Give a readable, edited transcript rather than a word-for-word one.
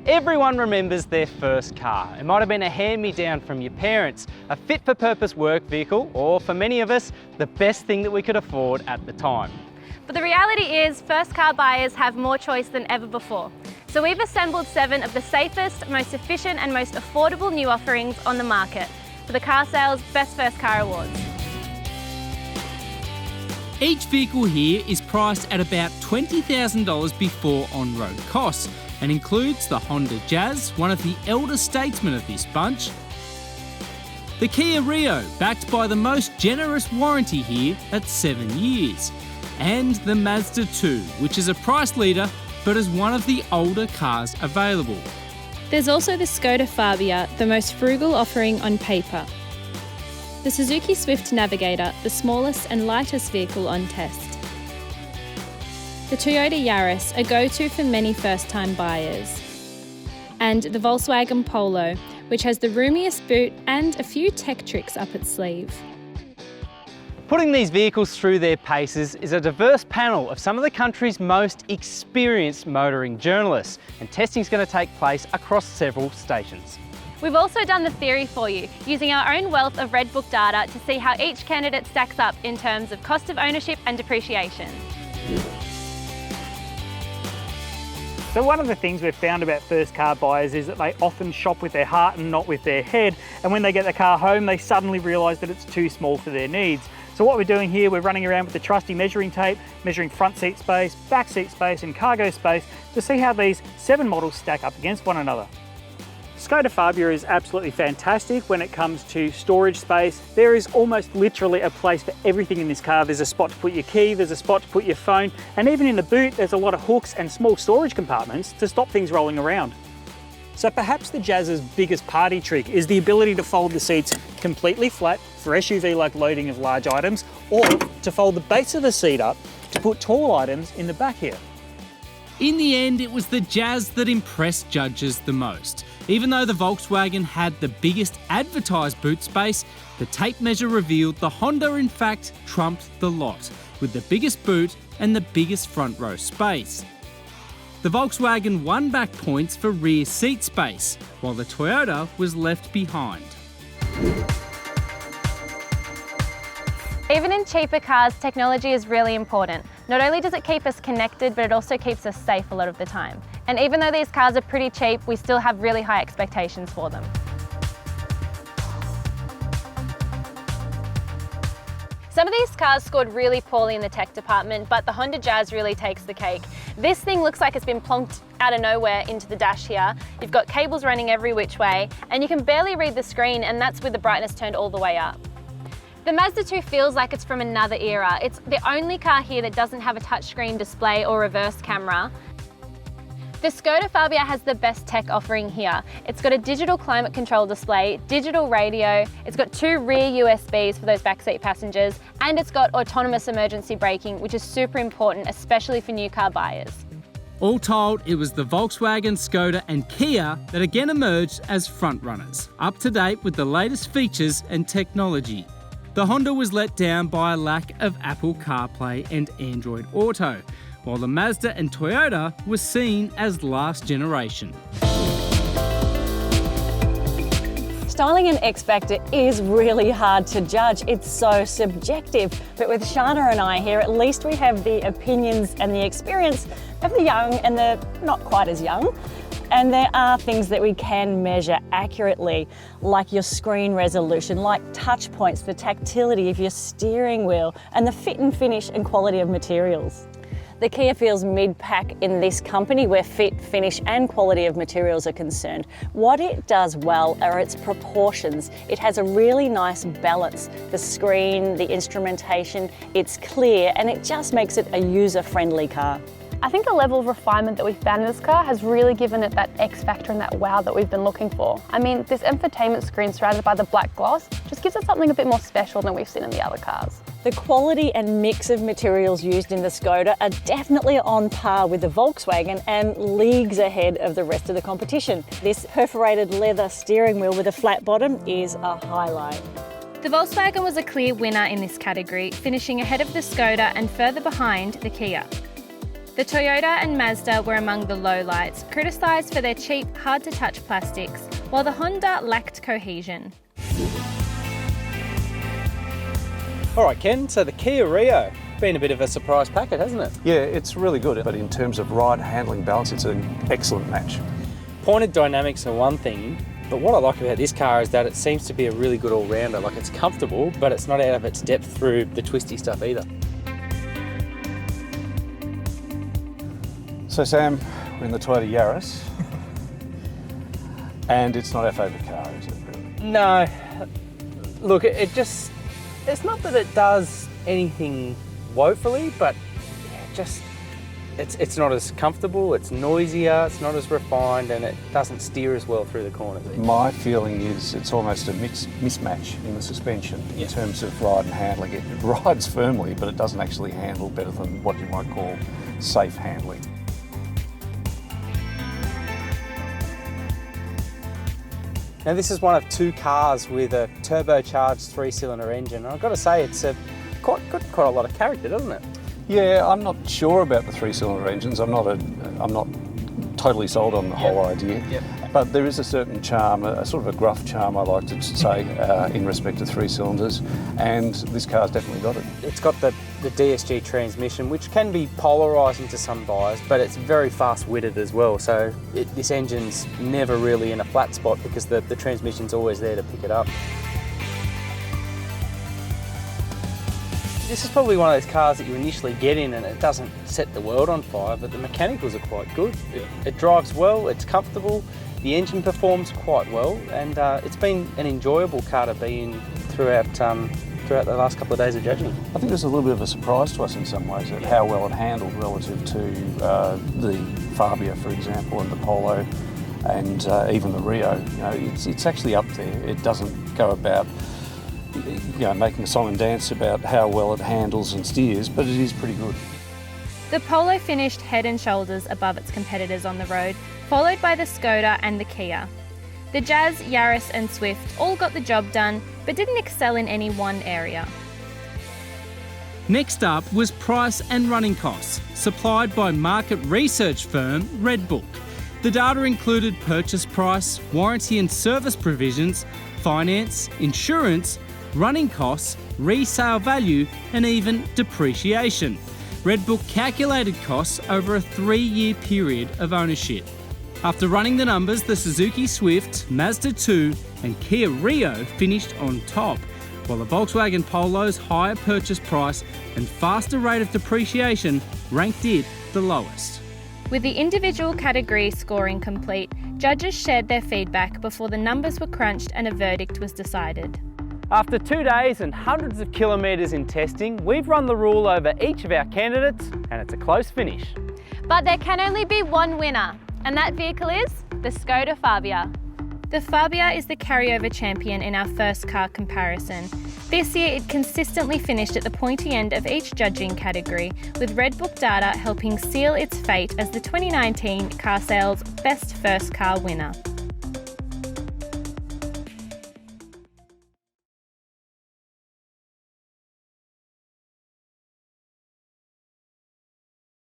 Everyone remembers their first car. It might have been a hand-me-down from your parents, a fit-for-purpose work vehicle, or for many of us, the best thing that we could afford at the time. But the reality is, first car buyers have more choice than ever before. So we've assembled 7 of the safest, most efficient and most affordable new offerings on the market for the Car Sales Best First Car Awards. Each vehicle here is priced at about $20,000 before on-road costs and includes the Honda Jazz, one of the elder statesmen of this bunch, the Kia Rio, backed by the most generous warranty here at 7 years, and the Mazda2, which is a price leader but is one of the older cars available. There's also the Skoda Fabia, the most frugal offering on paper. The Suzuki Swift Navigator, the smallest and lightest vehicle on test. The Toyota Yaris, a go-to for many first-time buyers. And the Volkswagen Polo, which has the roomiest boot and a few tech tricks up its sleeve. Putting these vehicles through their paces is a diverse panel of some of the country's most experienced motoring journalists, and testing is going to take place across several stations. We've also done the theory for you, using our own wealth of Red Book data to see how each candidate stacks up in terms of cost of ownership and depreciation. So one of the things we've found about first car buyers is that they often shop with their heart and not with their head, and when they get the car home they suddenly realise that it's too small for their needs. So what we're doing here, we're running around with the trusty measuring tape, measuring front seat space, back seat space and cargo space to see how these 7 models stack up against one another. Skoda Fabia is absolutely fantastic when it comes to storage space. There is almost literally a place for everything in this car. There's a spot to put your key, there's a spot to put your phone, and even in the boot there's a lot of hooks and small storage compartments to stop things rolling around. So perhaps the Jazz's biggest party trick is the ability to fold the seats completely flat for SUV-like loading of large items, or to fold the base of the seat up to put tall items in the back here. In the end, it was the Jazz that impressed judges the most. Even though the Volkswagen had the biggest advertised boot space, the tape measure revealed the Honda in fact trumped the lot, with the biggest boot and the biggest front row space. The Volkswagen won back points for rear seat space, while the Toyota was left behind. Even in cheaper cars, technology is really important. Not only does it keep us connected, but it also keeps us safe a lot of the time. And even though these cars are pretty cheap, we still have really high expectations for them. Some of these cars scored really poorly in the tech department, but the Honda Jazz really takes the cake. This thing looks like it's been plonked out of nowhere into the dash here. You've got cables running every which way, and you can barely read the screen, and that's with the brightness turned all the way up. The Mazda2 feels like it's from another era. It's the only car here that doesn't have a touchscreen display or reverse camera. The Skoda Fabia has the best tech offering here. It's got a digital climate control display, digital radio, it's got 2 rear USBs for those backseat passengers, and it's got autonomous emergency braking, which is super important, especially for new car buyers. All told, it was the Volkswagen, Skoda and Kia that again emerged as frontrunners, up to date with the latest features and technology. The Honda was let down by a lack of Apple CarPlay and Android Auto, while the Mazda and Toyota were seen as last generation. Styling and X Factor is really hard to judge. It's so subjective. But with Shana and I here, at least we have the opinions and the experience of the young and the not quite as young. And there are things that we can measure accurately, like your screen resolution, like touch points, the tactility of your steering wheel, and the fit and finish and quality of materials. The Kia feels mid-pack in this company where fit, finish and quality of materials are concerned. What it does well are its proportions. It has a really nice balance. The screen, the instrumentation, it's clear, and it just makes it a user-friendly car. I think the level of refinement that we found in this car has really given it that X factor and that wow that we've been looking for. I mean, this infotainment screen surrounded by the black gloss just gives it something a bit more special than we've seen in the other cars. The quality and mix of materials used in the Skoda are definitely on par with the Volkswagen and leagues ahead of the rest of the competition. This perforated leather steering wheel with a flat bottom is a highlight. The Volkswagen was a clear winner in this category, finishing ahead of the Skoda and further behind the Kia. The Toyota and Mazda were among the lowlights, criticised for their cheap, hard-to-touch plastics, while the Honda lacked cohesion. All right, Ken, so the Kia Rio, been a bit of a surprise packet, hasn't it? Yeah, it's really good, but in terms of ride handling balance, it's an excellent match. Pointed dynamics are one thing, but what I like about this car is that it seems to be a really good all-rounder. Like, it's comfortable, but it's not out of its depth through the twisty stuff either. So Sam, we're in the Toyota Yaris, and it's not our favourite car, is it really? No, look, it's not that it does anything woefully, but it's not as comfortable, it's noisier, it's not as refined, and it doesn't steer as well through the corners either. My feeling is it's almost a mismatch in the suspension in terms of ride and handling. It rides firmly, but it doesn't actually handle better than what you might call safe handling. Now, this is one of two cars with a turbocharged 3-cylinder engine. I've got to say, it's got quite a lot of character, doesn't it? Yeah, I'm not sure about the 3-cylinder engines. I'm not totally sold on the whole idea. Yep. But there is a certain charm, a sort of a gruff charm, I like to say, in respect to 3 cylinders, and this car's definitely got it. It's got the DSG transmission, which can be polarising to some buyers, but it's very fast-witted as well. So this engine's never really in a flat spot because the transmission's always there to pick it up. This is probably one of those cars that you initially get in and it doesn't set the world on fire, but the mechanicals are quite good. It drives well, it's comfortable, the engine performs quite well, and it's been an enjoyable car to be in throughout the last couple of days of judging. I think it was a little bit of a surprise to us in some ways at how well it handled relative to the Fabia, for example, and the Polo, and even the Rio. You know, it's actually up there. It doesn't go about making a song and dance about how well it handles and steers, but it is pretty good. The Polo finished head and shoulders above its competitors on the road, followed by the Skoda and the Kia. The Jazz, Yaris and Swift all got the job done, but didn't excel in any one area. Next up was price and running costs, supplied by market research firm Redbook. The data included purchase price, warranty and service provisions, finance, insurance, running costs, resale value, and even depreciation. Redbook calculated costs over a 3-year period of ownership. After running the numbers, the Suzuki Swift, Mazda2 and Kia Rio finished on top, while the Volkswagen Polo's higher purchase price and faster rate of depreciation ranked it the lowest. With the individual category scoring complete, judges shared their feedback before the numbers were crunched and a verdict was decided. After 2 days and hundreds of kilometres in testing, we've run the rule over each of our candidates, and it's a close finish. But there can only be one winner, and that vehicle is the Skoda Fabia. The Fabia is the carryover champion in our first car comparison. This year it consistently finished at the pointy end of each judging category, with Redbook data helping seal its fate as the 2019 Car Sales Best First Car winner.